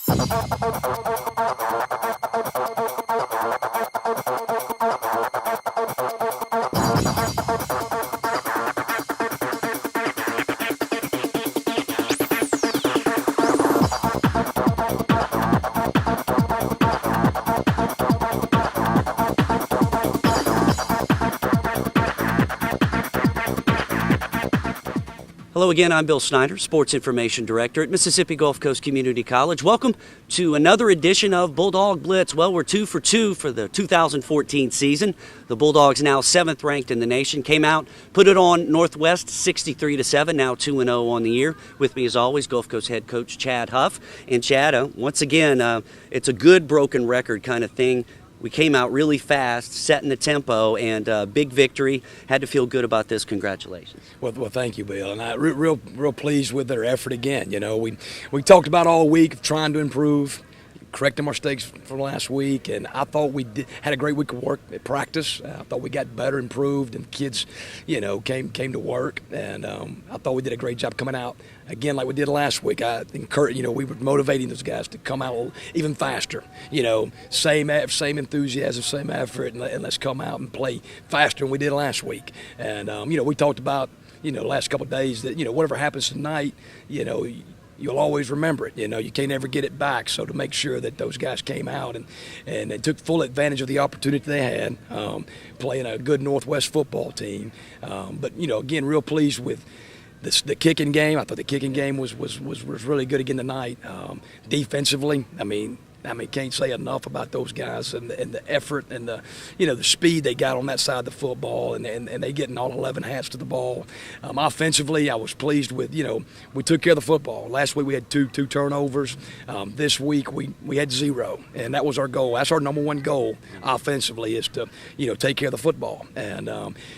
Hello again, I'm Bill Snyder, Sports Information Director at Mississippi Gulf Coast Community College. Welcome to another edition of Bulldog Blitz. Well, we're 2 for 2 for the 2014 season. The Bulldogs, now 7th ranked in the nation, came out, put it on Northwest 63-7, now 2-0 on the year. With me as always, Gulf Coast head coach Chad Huff. And Chad, once again, it's a good broken record kind of thing. We came out really fast, setting the tempo, and big victory. Had to feel good about this. Congratulations. Well, thank you, Bill. And I'm real pleased with their effort again. You know, we talked about all week of trying to improve, correcting our mistakes from last week, and I thought we had a great week of work at practice. I thought we got better, improved, and kids, you know, came to work, and I thought we did a great job coming out again like we did last week. I encourage, you know, we were motivating those guys to come out even faster. You know, same enthusiasm, same effort, and let's come out and play faster than we did last week. And you know, we talked about, you know, the last couple of days that, you know, whatever happens tonight, you know, you'll always remember it. You know, you can't ever get it back. So to make sure that those guys came out and they took full advantage of the opportunity they had, playing a good Northwest football team. But, you know, again, real pleased with the kicking game. I thought the kicking game was really good again tonight. Defensively, I mean, can't say enough about those guys and the effort and the, you know, the speed they got on that side of the football, and they getting all 11 hats to the ball. Offensively, I was pleased with, you know, we took care of the football. Last week we had two turnovers. This week we had 0, and that was our goal. That's our number one goal offensively, is to, you know, take care of the football. And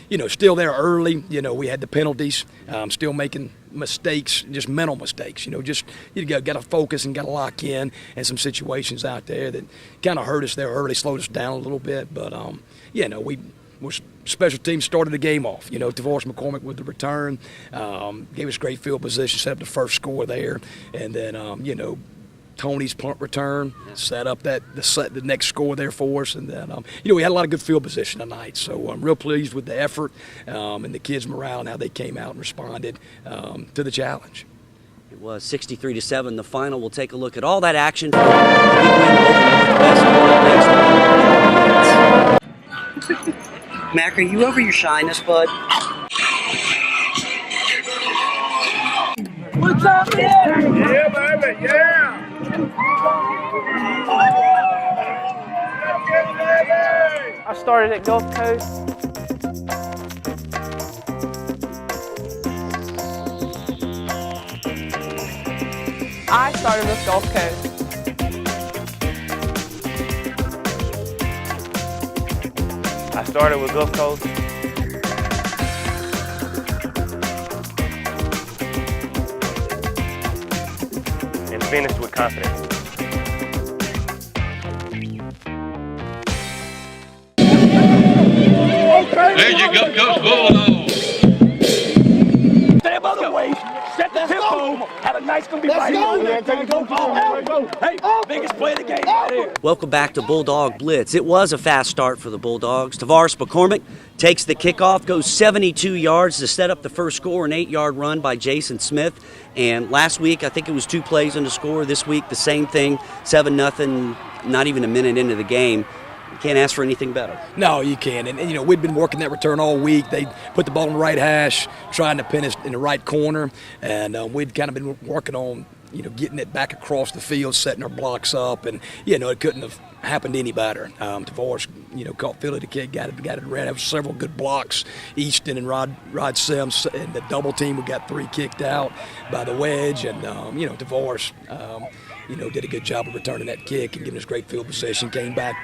you know, still there early. You know, we had the penalties. Still making mistakes, just mental mistakes. You know, just you got to focus and got to lock in, and some situations out there that kind of hurt us there early, slowed us down a little bit. But you know, special teams started the game off. You know, DeVorce McCormick with the return, gave us great field position, set up the first score there, and then you know, Tony's punt return set up the next score there for us, and then you know, we had a lot of good field position tonight. So I'm real pleased with the effort and the kids' morale and how they came out and responded to the challenge. It was 63-7, the final. We'll take a look at all that action for the big win over Northwest. Mac, are you over your shyness, bud? What's up, man? Yeah, baby, yeah. I started at Gulf Coast. I started with Gulf Coast. I started with Gulf Coast. And finished with confidence. There you go, Coach Bulldog. Stay above the waist, set the tempo, have a nice gonna be right here. Hey, biggest play of the game right here. Welcome back to Bulldog Blitz. It was a fast start for the Bulldogs. DeVorce McCormick takes the kickoff, goes 72 yards to set up the first score, an 8-yard run by Jason Smith. And last week, I think it was 2 plays on the score. This week, the same thing, 7-0, not even a minute into the game. You can't ask for anything better. No, you can't. And, you know, we'd been working that return all week. They put the ball in the right hash, trying to pin us in the right corner. And we'd kind of been working on, you know, getting it back across the field, setting our blocks up. And, you know, it couldn't have happened any better. DeVorce, you know, caught Philly the kid, got it ran. There was several good blocks. Easton and Rod Sims in the double team. We got 3 kicked out by the wedge. And, you know, DeVorce, you know, did a good job of returning that kick and giving us great field position. Came back,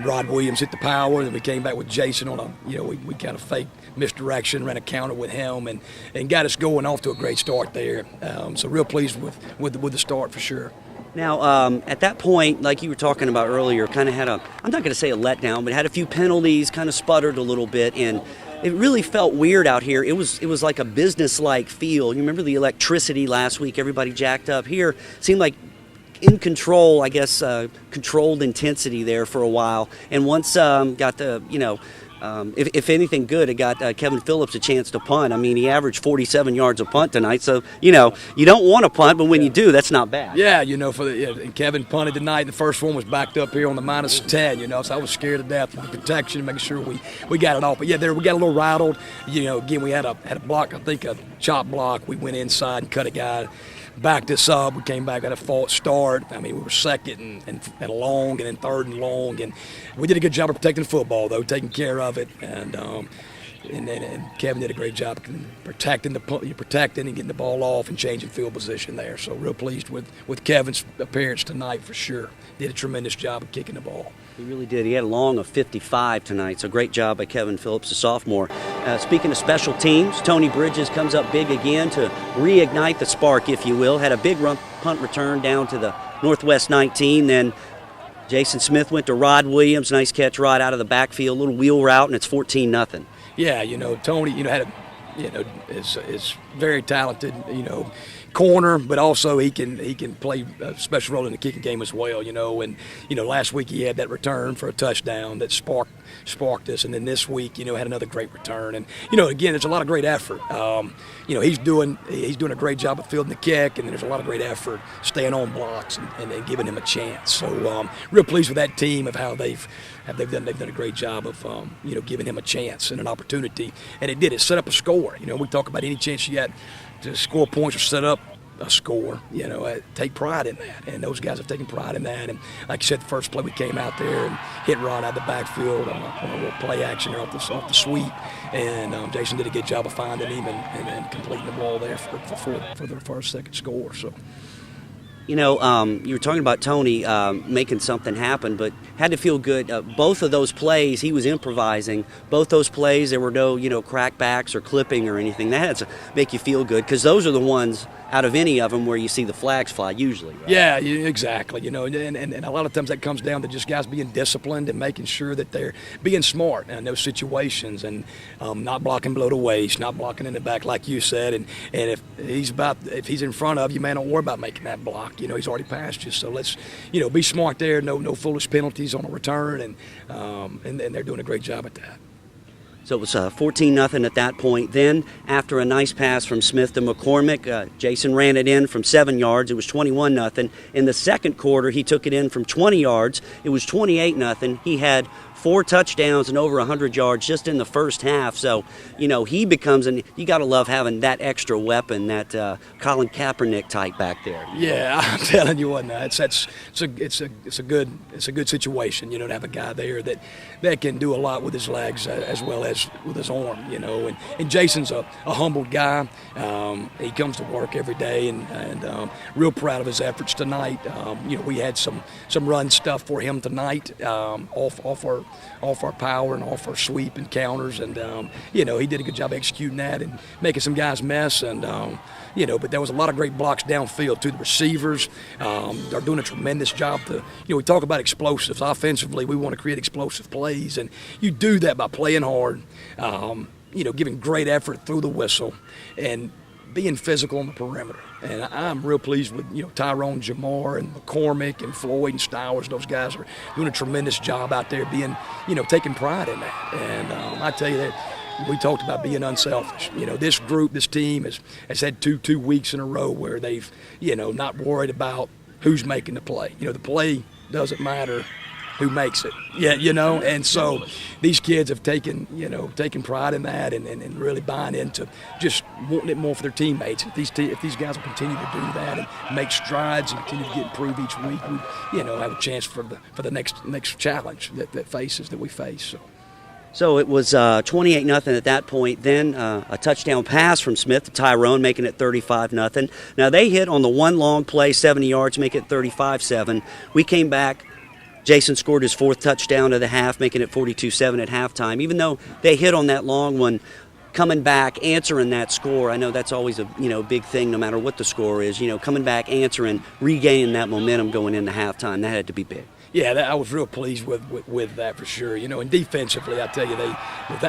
Rod Williams hit the power, and then we came back with Jason on a, you know, we kind of faked misdirection, ran a counter with him, and got us going off to a great start there. So real pleased with the start for sure. Now, at that point, like you were talking about earlier, kind of had I'm not going to say a letdown, but had a few penalties, kind of sputtered a little bit, and it really felt weird out here. It was like a business-like feel. You remember the electricity last week, everybody jacked up here. Seemed like in control, I guess, controlled intensity there for a while. And once got the, if anything good, it got Kevin Phillips a chance to punt. I mean, he averaged 47 yards a punt tonight. So, you don't want to punt, but when you do, that's not bad. Yeah, and Kevin punted tonight. The first one was backed up here on the -10, so I was scared to death with the protection, making sure we got it off. But, yeah, we got a little rattled. Again, we had a block, I think a chop block. We went inside and cut a guy. Backed us up. We came back at a false start. I mean, we were second and long, and then third and long, and we did a good job of protecting the football, though, taking care of it, and Kevin did a great job protecting and getting the ball off and changing field position there. So real pleased with Kevin's appearance tonight for sure. Did a tremendous job of kicking the ball. He really did. He had a long of 55 tonight, so great job by Kevin Phillips, a sophomore. Speaking of special teams, Tony Bridges comes up big again to reignite the spark, if you will. Had a big punt return down to the Northwest 19. Then Jason Smith went to Rod Williams. Nice catch right out of the backfield, little wheel route, and it's 14-0. Yeah, Tony, is very talented, corner, but also he can play a special role in the kicking game as well, and last week he had that return for a touchdown that sparked us, and then this week, had another great return, and again, there's a lot of great effort. He's doing a great job of fielding the kick, and there's a lot of great effort staying on blocks and giving him a chance. So real pleased with that team of how they've done a great job of giving him a chance and an opportunity, and it set up a score. We talk about any chance you got to score points or set up a score, take pride in that, and those guys have taken pride in that. And like you said, the first play we came out there and hit Rod out of the backfield on a little play action there off the sweep, and Jason did a good job of finding him and completing the ball there for the first second score. So. You were talking about Tony making something happen, but had to feel good. Both of those plays, he was improvising. Both those plays, there were no, crackbacks or clipping or anything. That had to make you feel good, because those are the ones out of any of them where you see the flags fly usually. Right? Yeah, exactly. And a lot of times that comes down to just guys being disciplined and making sure that they're being smart in those situations, and not blocking below the waist, not blocking in the back like you said. And if he's in front of you, man, don't worry about making that block. He's already passed you. So let's, be smart there. No foolish penalties on a return, and they're doing a great job at that. So it was 14-0 at that point. Then, after a nice pass from Smith to McCormick, Jason ran it in from 7 yards. It was 21-0. In the second quarter, he took it in from 20 yards. It was 28-0. He had 4 touchdowns and over 100 yards just in the first half. So, he becomes, and you got to love having that extra weapon, that Colin Kaepernick type back there. Yeah, I'm telling you what, now it's a good situation, to have a guy there that can do a lot with his legs as well as with his arm, And Jason's a humble guy. He comes to work every day, and real proud of his efforts tonight. We had some run stuff for him tonight off our power and off our sweep and counters, and he did a good job executing that and making some guys mess, and but there was a lot of great blocks downfield too. The receivers are doing a tremendous job. We talk about explosives offensively. We want to create explosive plays, and you do that by playing hard, giving great effort through the whistle, and being physical on the perimeter. And I'm real pleased with, Tyrone, Jamar, and McCormick, and Floyd, and Stowers. Those guys are doing a tremendous job out there being, taking pride in that. And I tell you that we talked about being unselfish. This team has had two weeks in a row where they've, not worried about who's making the play. The play doesn't matter who makes it. Yeah, and so these kids have taken pride in that and really buying into just wanting it more for their teammates. If these guys will continue to do that and make strides and continue to get improved each week, we have a chance for the next challenge that we face. So it was 28-0 at that point. Then a touchdown pass from Smith to Tyrone, making it 35-0. Now they hit on the one long play, 70 yards, make it 35-7. We came back. Jason scored his 4th touchdown of the half, making it 42-7 at halftime. Even though they hit on that long one, coming back, answering that score. I know that's always a big thing, no matter what the score is. Coming back, answering, regaining that momentum going into halftime. That had to be big. Yeah, I was real pleased with that for sure. And defensively, I tell you,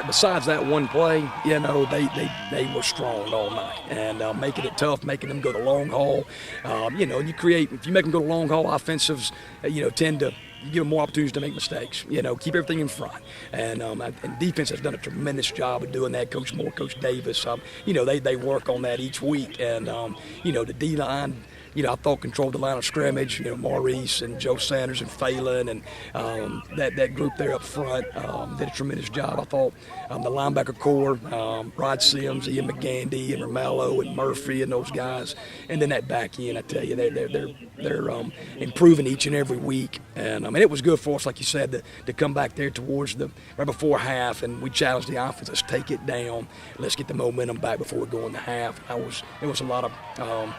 besides that one play, they were strong all night and making it tough, making them go the long haul. And if you make them go the long haul, offensives, tend to give them more opportunities to make mistakes. Keep everything in front. And defense has done a tremendous job of doing that. Coach Moore, Coach Davis, they work on that each week. And the D-line, I thought controlled the line of scrimmage. Maurice and Joe Sanders and Phelan and that group there up front did a tremendous job. I thought the linebacker core, Rod Sims, Ian McGandy, and Romello and Murphy and those guys, and then that back end. I tell you, they're improving each and every week. And it was good for us, like you said, to come back there towards right before half, and we challenged the offense. Let's take it down. Let's get the momentum back before we go into half. It was a lot of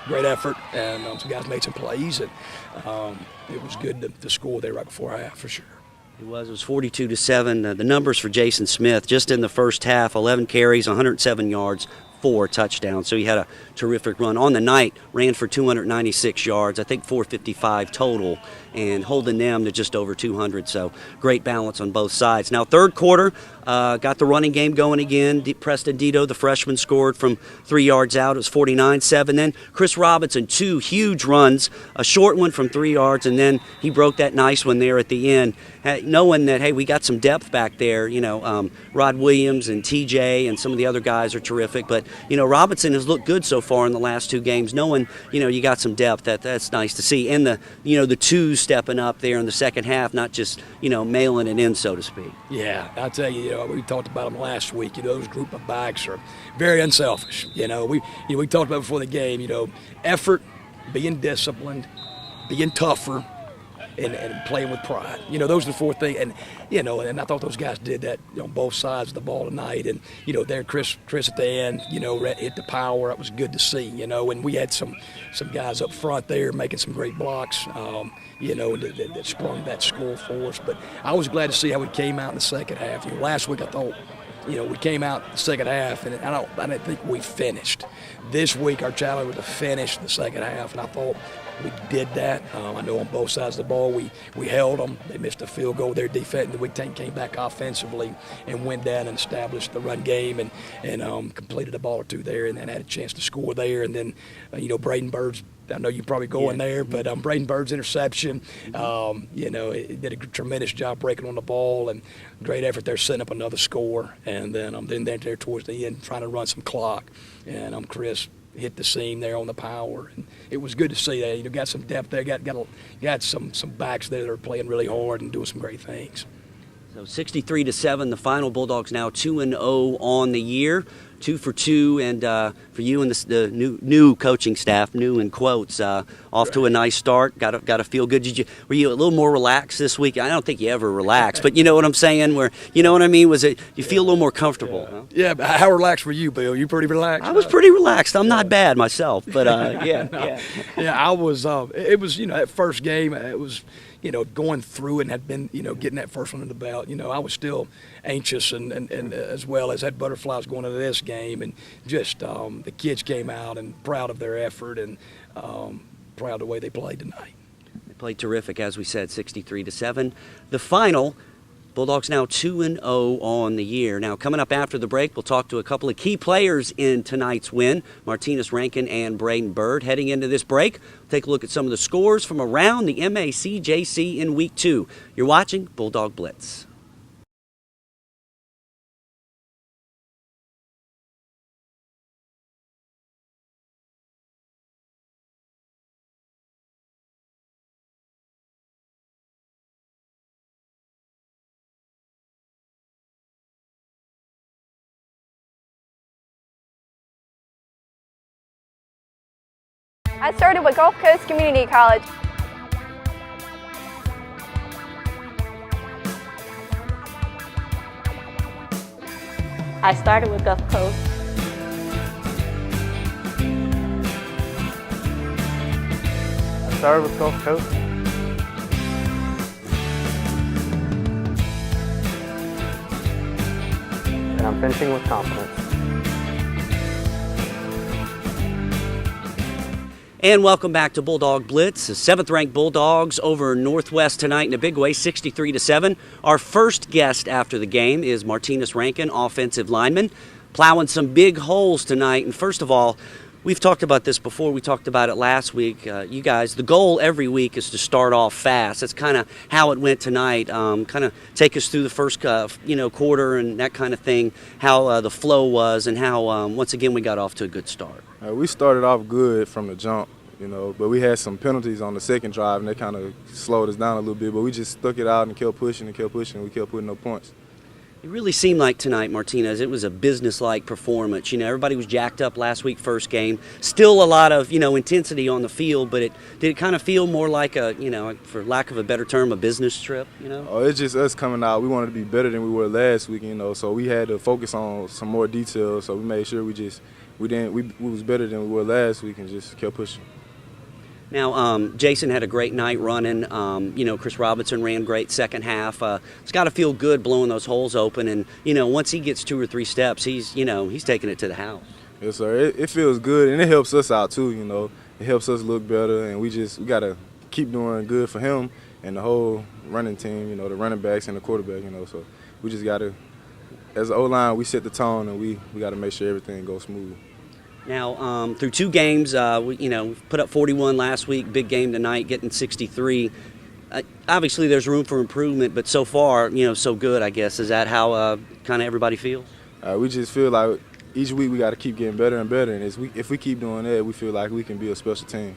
great effort, and some guys made some plays, and it was good to score there right before half for sure. It was 42-7. The numbers for Jason Smith just in the first half: 11 carries, 107 yards, 4 touchdowns. So he had a terrific run on the night. Ran for 296 yards, I think 455 total, and holding them to just over 200. So great balance on both sides. Now third quarter, got the running game going again. Preston Dito, the freshman, scored from 3 yards out. It was 49-7. Then Chris Robinson, 2 huge runs, a short one from 3 yards, and then he broke that nice one there at the end, knowing that, hey, we got some depth back there. Rod Williams and TJ and some of the other guys are terrific. But, Robinson has looked good so far in the last 2 games, knowing, you got some depth. That's nice to see. And the twos stepping up there in the second half, not just, mailing it in, so to speak. Yeah, I tell you, we talked about them last week. Those group of backs are very unselfish. We talked about before the game. Effort, being disciplined, being tougher, and playing with pride. Those are the 4 things. And I thought those guys did that on both sides of the ball tonight. And there Chris at the end, hit the power. That was good to see. And we had some guys up front there making some great blocks. That sprung that score for us. But I was glad to see how we came out in the second half. Last week I thought, we came out the second half, and I didn't think we finished. This week our challenge was to finish the second half, and I thought we did that. I know on both sides of the ball we held them. They missed a field goal. Their defense, the week team came back offensively and went down and established the run game and completed a ball or 2 there, and then had a chance to score there. And then, Braden Bird's, I know you're probably going there, but Braden Bird's interception, he did a tremendous job breaking on the ball, and great effort there setting up another score. And then there towards the end trying to run some clock, and Chris hit the seam there on the power, and it was good to see that. Got some depth there, got some backs there that are playing really hard and doing some great things. So 63-7, the final. Bulldogs now 2-0 on the year, 2 for 2, and for you and the new coaching staff, new in quotes, off to a nice start. Got to feel good. Were you a little more relaxed this week? I don't think you ever relaxed, but you know what I'm saying. Where you know what I mean? Was it you feel a little more comfortable? Yeah. Huh? Yeah. But how relaxed were you, Bill? You pretty relaxed? I was pretty relaxed. I'm not bad myself, but yeah. I was. It was that first game. It was. Going through it and had been, getting that first one in the belt, I was still anxious and as well as had butterflies going into this game, and just the kids came out and proud of their effort and proud of the way they played tonight. They played terrific, as we said, 63-7. The final. Bulldogs now 2-0 on the year. Now, coming up after the break, we'll talk to a couple of key players in tonight's win, Martinez Rankin and Braden Bird. Heading into this break, we'll take a look at some of the scores from around the MACJC in Week 2. You're watching Bulldog Blitz. I started with Gulf Coast Community College. I started with Gulf Coast. I started with Gulf Coast. And I'm finishing with confidence. And welcome back to Bulldog Blitz. The 7th-ranked Bulldogs over Northwest tonight in a big way, 63-7. Our first guest after the game is Martinez Rankin, offensive lineman, plowing some big holes tonight. And first of all, we've talked about this before. We talked about it last week. You guys, the goal every week is to start off fast. That's kind of how it went tonight. Kind of take us through the first quarter and that kind of thing, how the flow was and how, once again, we got off to a good start. We started off good from the jump, but we had some penalties on the second drive, and they kind of slowed us down a little bit. But we just stuck it out and kept pushing and kept pushing. We kept putting no points. It really seemed like tonight, Martinez, it was a business-like performance. Everybody was jacked up last week, first game. Still a lot of, intensity on the field, but did it kind of feel more like a, for lack of a better term, a business trip, Oh, it's just us coming out. We wanted to be better than we were last week, so we had to focus on some more details. So we made sure we was better than we were last week and just kept pushing. Now, Jason had a great night running. Chris Robinson ran great second half. It's got to feel good blowing those holes open. And, once he gets 2 or 3 steps, he's taking it to the house. Yes, sir. It feels good, and it helps us out, too, It helps us look better, and we got to keep doing good for him and the whole running team, the running backs and the quarterback, So we just got to, as an O-line, we set the tone, and we got to make sure everything goes smooth. Now, through 2 games, we put up 41 last week, big game tonight, getting 63. Obviously, there's room for improvement, but so far, so good, I guess. Is that how kind of everybody feels? We just feel like each week we got to keep getting better and better, and if we keep doing that, we feel like we can be a special team.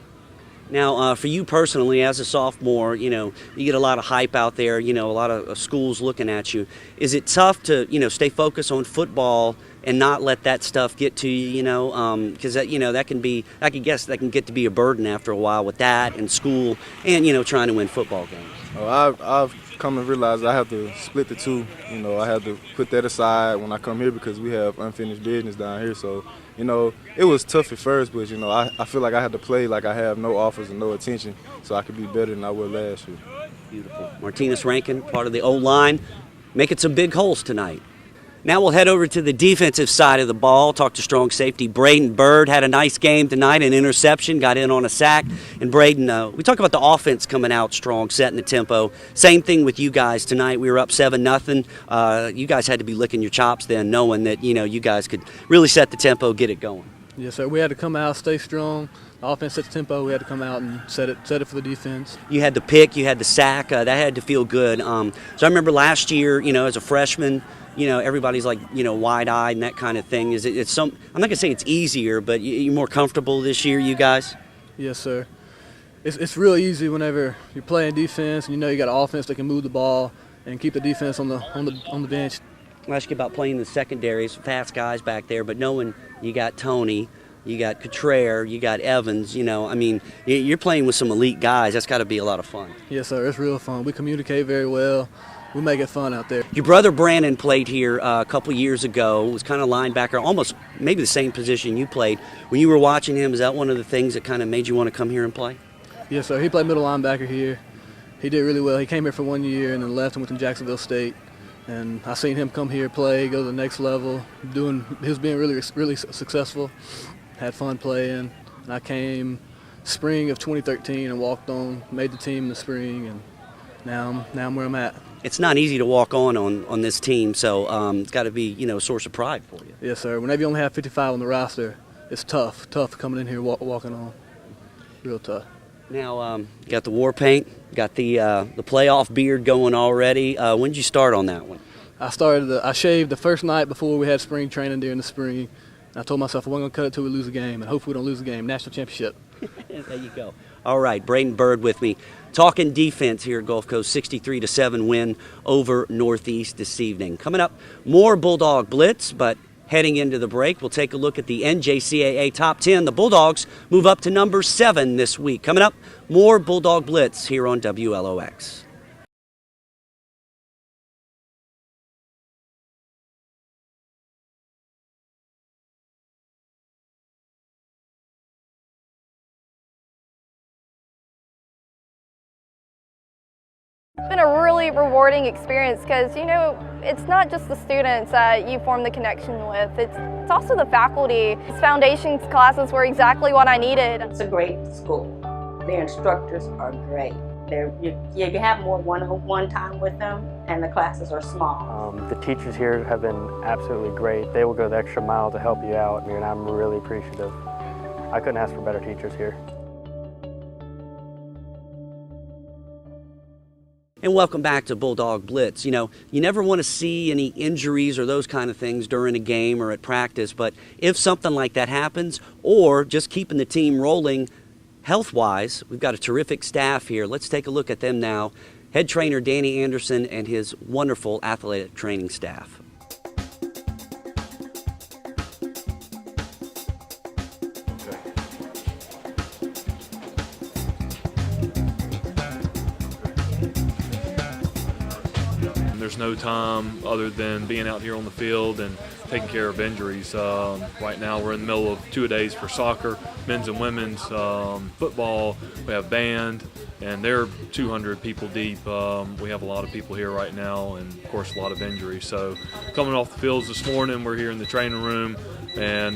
Now, for you personally, as a sophomore, you get a lot of hype out there, a lot of schools looking at you. Is it tough to, stay focused on football and not let that stuff get to you, because that can get to be a burden after a while with that and school and, trying to win football games? Oh, I've come to realize I have to split the two. I have to put that aside when I come here because we have unfinished business down here. So, it was tough at first, but, I feel like I had to play like I have no offers and no attention so I could be better than I was last year. Beautiful. Martinez Rankin, part of the O-line, making some big holes tonight. Now we'll head over to the defensive side of the ball, talk to strong safety Braden Bird. Had a nice game tonight, an interception, got in on a sack. And Braden, we talk about the offense coming out strong, setting the tempo. Same thing with you guys tonight. We were up 7-0. You guys had to be licking your chops then, knowing that, you guys could really set the tempo, get it going. Yes, sir. We had to come out, stay strong. The offense sets tempo. We had to come out and set it for the defense. You had the pick, you had the sack. That had to feel good. So I remember last year, as a freshman, everybody's like, wide-eyed and that kind of thing. I'm not going to say it's easier, but you're more comfortable this year, you guys? Yes, sir. It's real easy whenever you're playing defense and you got an offense that can move the ball and keep the defense on the bench. I'll ask you about playing the secondaries, fast guys back there, but knowing you got Tony, you got Cotrere, you got Evans, you're playing with some elite guys. That's got to be a lot of fun. Yes, sir. It's real fun. We communicate very well. We make it fun out there. Your brother Brandon played here a couple years ago, was kind of linebacker, almost maybe the same position you played. When you were watching him, is that one of the things that kind of made you want to come here and play? Yes, sir. He played middle linebacker here. He did really well. He came here for 1 year and then left and went to Jacksonville State. And I seen him come here, play, go to the next level. He was being really, really successful. Had fun playing. And I came spring of 2013 and walked on, made the team in the spring, and now I'm where I'm at. It's not easy to walk on this team, so it's got to be, a source of pride for you. Yes, sir. Whenever you only have 55 on the roster, it's tough coming in here walking on. Real tough. Now, you got the war paint, got the playoff beard going already. When did you start on that one? I shaved the first night before we had spring training during the spring. And I told myself I wasn't going to cut it till we lose a game, and hopefully we don't lose a game. National championship. There you go. All right, Braden Bird with me. Talking defense here at Gulf Coast, 63-7 win over Northeast this evening. Coming up, more Bulldog Blitz, but heading into the break, we'll take a look at the NJCAA Top 10. The Bulldogs move up to number 7 this week. Coming up, more Bulldog Blitz here on WLOX. It's been a really rewarding experience because, you know, it's not just the students that you form the connection with, it's also the faculty. These foundations classes were exactly what I needed. It's a great school. Their instructors are great. You have more one-on-one time with them, and the classes are small. The teachers here have been absolutely great. They will go the extra mile to help you out, and I'm really appreciative. I couldn't ask for better teachers here. And welcome back to Bulldog Blitz. You know, you never want to see any injuries or those kind of things during a game or at practice, but if something like that happens, or just keeping the team rolling health-wise, we've got a terrific staff here. Let's take a look at them now. Head trainer Danny Anderson and his wonderful athletic training staff. There's no time other than being out here on the field and taking care of injuries. Right now we're in the middle of two-a-days for soccer, men's and women's, football. We have band, and they're 200 people deep. We have a lot of people here right now, and of course a lot of injuries. So coming off the fields this morning, we're here in the training room, and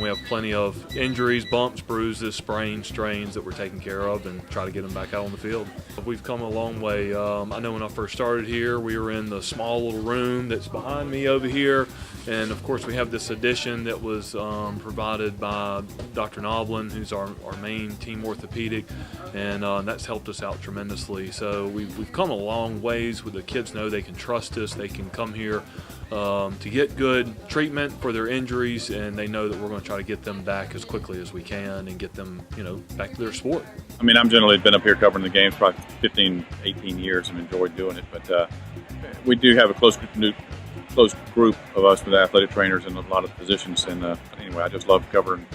we have plenty of injuries, bumps, bruises, sprains, strains that we're taking care of and try to get them back out on the field. We've come a long way. I know when I first started here, we were in the small little room that's behind me over here, and of course we have this addition that was provided by Dr. Noblin, who's our main team orthopedic, and that's helped us out tremendously. So we've come a long ways with the kids know they can trust us, they can come here to get good treatment for their injuries, and they know that we're going to try to get them back as quickly as we can and get them, you know, back to their sport. I mean, I'm generally been up here covering the games probably 15, 18 years and enjoyed doing it, but we do have a close group of us with athletic trainers in a lot of positions, and anyway, I just love covering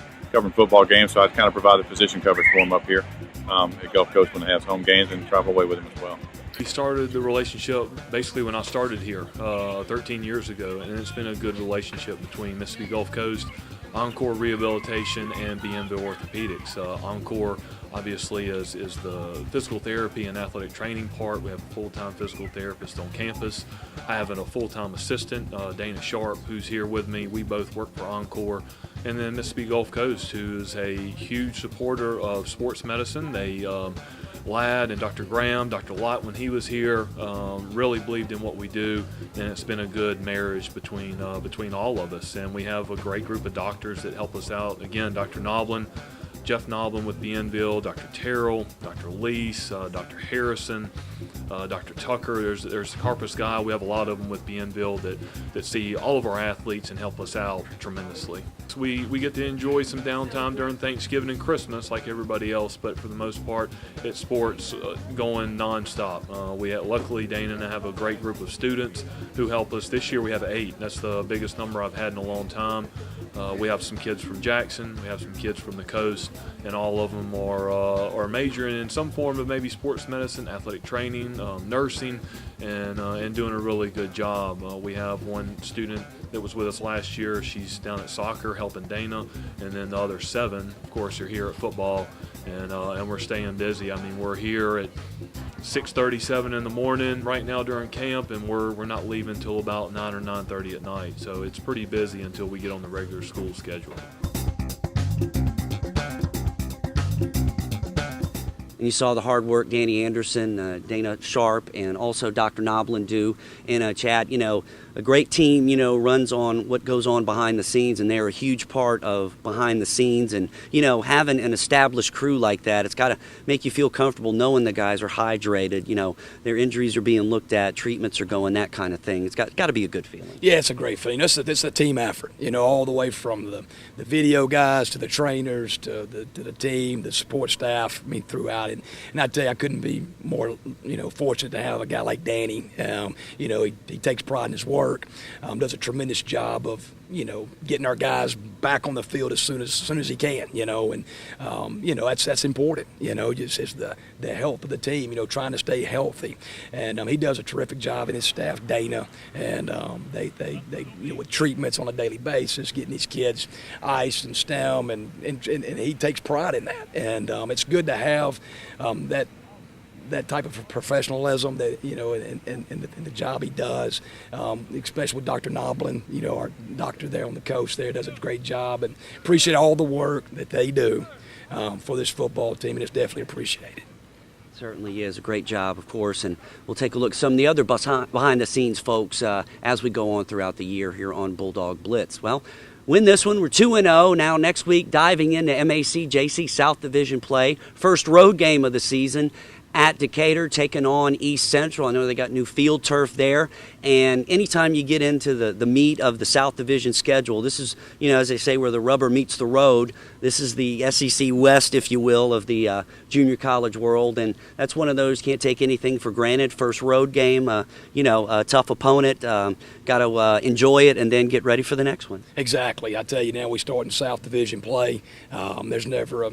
football games, so I kind of provided position coverage for them up here at Gulf Coast when they have home games and travel away with them as well. We started the relationship basically when I started here 13 years ago, and it's been a good relationship between Mississippi Gulf Coast, Encore Rehabilitation, and Bienville Orthopedics. Encore obviously is the physical therapy and athletic training part. We have a full-time physical therapist on campus. I have a full-time assistant, Dana Sharp, who's here with me. We both work for Encore. And then Mississippi Gulf Coast, who is a huge supporter of sports medicine. They Ladd and Dr. Graham, Dr. Lott, when he was here, really believed in what we do, and it's been a good marriage between all of us. And we have a great group of doctors that help us out. Again, Dr. Noblin, Jeff Noblin with Bienville, Dr. Terrell, Dr. Lease, Dr. Harrison, Dr. Tucker. There's the Carpus guy. We have a lot of them with Bienville that see all of our athletes and help us out tremendously. So we get to enjoy some downtime during Thanksgiving and Christmas like everybody else, but for the most part, it's sports going nonstop. Luckily, Dana and I have a great group of students who help us. This year we have 8. That's the biggest number I've had in a long time. We have some kids from Jackson, we have some kids from the coast, and all of them are majoring in some form of maybe sports medicine, athletic training, nursing, and doing a really good job. We have one student that was with us last year. She's down at soccer helping Dana, and then the other 7, of course, are here at football, and we're staying busy. I mean, we're here at 6:37 in the morning right now during camp, and we're not leaving until about 9 or 9:30 at night. So it's pretty busy until we get on the regular school schedule. And you saw the hard work Danny Anderson, Dana Sharp, and also Dr. Noblin do. And Chad, you know, a great team, you know, runs on what goes on behind the scenes, and they're a huge part of behind the scenes. And, you know, having an established crew like that, it's got to make you feel comfortable knowing the guys are hydrated, you know, their injuries are being looked at, treatments are going, that kind of thing. It's got to be a good feeling. Yeah, it's a great feeling. It's a team effort, you know, all the way from the video guys to the trainers to the team, the support staff, I mean, throughout it. And I tell you, I couldn't be more, you know, fortunate to have a guy like Danny. You know, he takes pride in his work, does a tremendous job of, you know, getting our guys back on the field as soon as he can, you know, and you know, that's important, you know, just as the health of the team, you know, trying to stay healthy, and he does a terrific job in his staff, Dana, and they you know, with treatments on a daily basis, getting these kids ice and stem, and he takes pride in that, and it's good to have that type of professionalism that, you know, in the job he does, especially with Dr. Noblin, you know, our doctor there on the coast there does a great job, and appreciate all the work that they do for this football team, and it's definitely appreciated. Certainly is a great job, of course, and we'll take a look at some of the other behind-the-scenes folks as we go on throughout the year here on Bulldog Blitz. Well, win this one. We're 2-0. Now next week, diving into MACJC South Division play. First road game of the season at Decatur, taking on East Central. I know they got new field turf there. And anytime you get into the meat of the South Division schedule, this is, you know, as they say, where the rubber meets the road. This is the SEC West, if you will, of the junior college world. And that's one of those, can't take anything for granted. First road game, you know, a tough opponent. Got to enjoy it and then get ready for the next one. Exactly. I tell you now, we start in South Division play. There's never a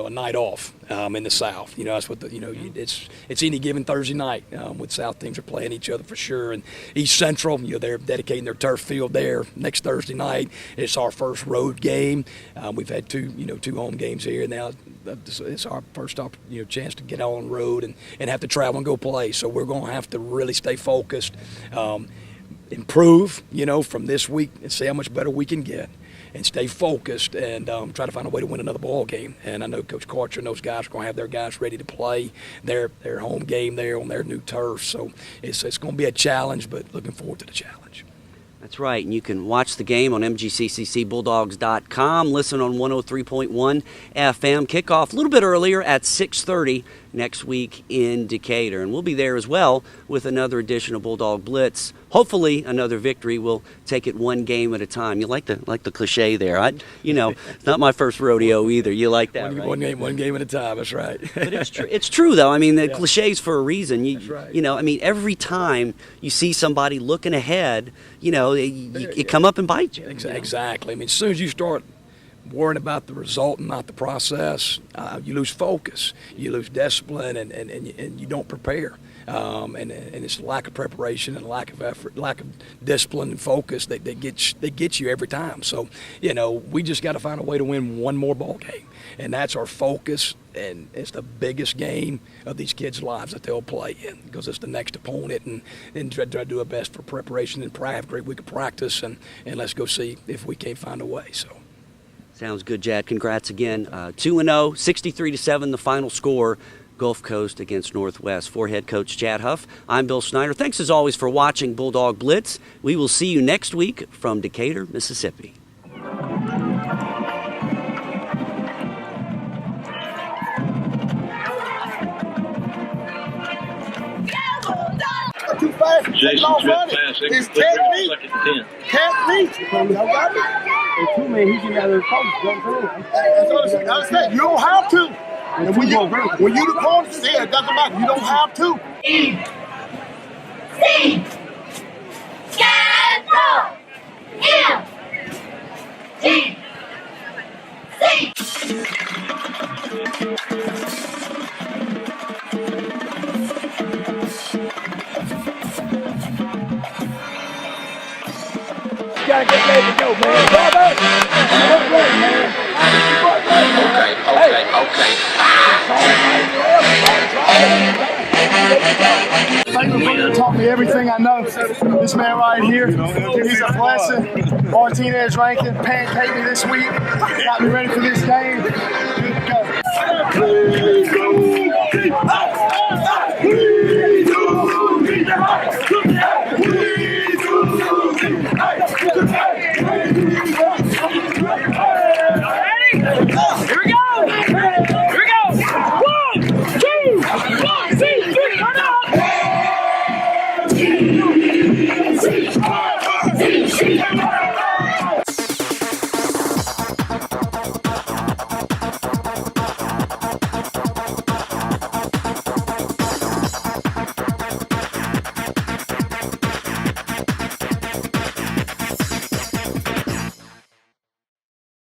night off in the South. You know, that's what it's any given Thursday night with South teams are playing each other for sure. And East Central, you know, they're dedicating their turf field there next Thursday night. It's our first road game. We've had two home games here. Now it's our first chance to get on the road and have to travel and go play. So we're going to have to really stay focused, improve, you know, from this week and see how much better we can get, and stay focused and try to find a way to win another ball game. And I know Coach Karcher and those guys are going to have their guys ready to play their home game there on their new turf. So it's going to be a challenge, but looking forward to the challenge. That's right, and you can watch the game on MGCCCBulldogs.com, listen on 103.1 FM. Kickoff a little bit earlier at 6:30 next week in Decatur. And we'll be there as well with another edition of Bulldog Blitz. Hopefully another victory. We'll take it one game at a time. You like the cliche there. It's not my first rodeo either. You like that, right? One game at a time, that's right. But it's true. It's true, though. I mean, the cliche's for a reason. That's right. You know, I mean, every time you see somebody looking ahead, you know, it come up and bite you. Exactly. I mean, as soon as you start worrying about the result and not the process, you lose focus, you lose discipline, and you don't prepare. And it's lack of preparation and lack of effort, lack of discipline and focus that gets you every time. So, you know, we just got to find a way to win one more ball game, and that's our focus. And it's the biggest game of these kids' lives that they'll play in, because it's the next opponent, and try to do our best for preparation and have a great week of practice, and let's go see if we can't find a way. So. Sounds good, Chad. Congrats again. 2-0, 63-7, the final score. Gulf Coast against Northwest. For head coach Chad Huff, I'm Bill Snyder. Thanks as always for watching Bulldog Blitz. We will see you next week from Decatur, Mississippi. Too fast. Jason It's technique. Too many, he can have their coach go through. That's what I'm saying. You don't have to. And when you the corner, it doesn't matter. You don't have to. Gotta get ready to go, man. Robert! Get ready, man. Thank you for taught me everything I know. This man right here, he's a blessing. Martinez ranking, pancaked me this week, got me ready for this game. Good to go.